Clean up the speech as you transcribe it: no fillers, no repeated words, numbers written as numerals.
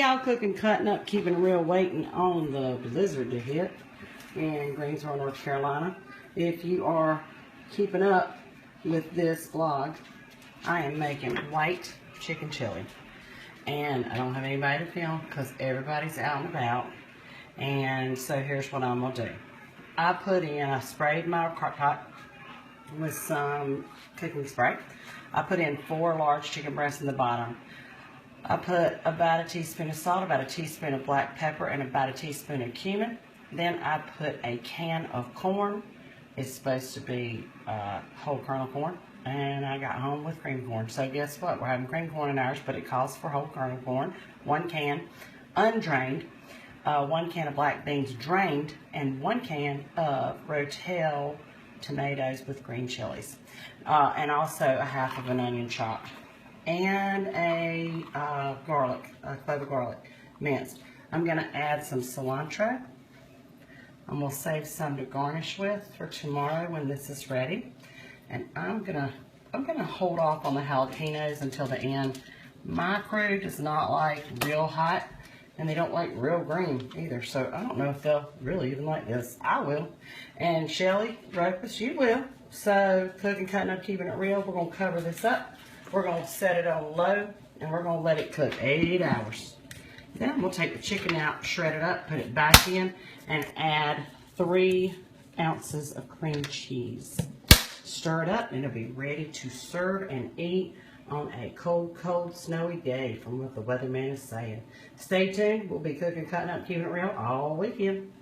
y'all cooking, cutting up, keeping it real, waiting on the blizzard to hit in Greensboro, North Carolina. If you are keeping up with this vlog, I am making white chicken chili. And I don't have anybody to film because everybody's out and about. And so here's what I'm going to do. I sprayed my crock pot with some cooking spray. I put in 4 large chicken breasts in the bottom. I put about a teaspoon of salt, about a teaspoon of black pepper, and about a teaspoon of cumin. Then I put a can of corn. It's supposed to be whole kernel corn. And I got home with cream corn. So guess what? We're having cream corn in ours, but it calls for whole kernel corn. 1 can undrained, 1 can of black beans drained, and 1 can of Rotel tomatoes with green chilies. And also a half of an onion chopped. And a clove of garlic minced. I'm going to add some cilantro. I'm going to save some to garnish with for tomorrow when this is ready. And I'm gonna hold off on the jalapenos until the end. My crew does not like real hot, and they don't like real green either. So I don't know if they'll really even like this. I will. And Shelly, Ropus, you will. So cooking, cutting up, keeping it real. We're gonna cover this up. We're gonna set it on low, and we're gonna let it cook 8 hours. Then we'll take the chicken out, shred it up, put it back in, and add 3 ounces of cream cheese. Stir it up, and it'll be ready to serve and eat on a cold, cold, snowy day from what the weatherman is saying. Stay tuned. We'll be cooking, cutting up, keeping it real all weekend.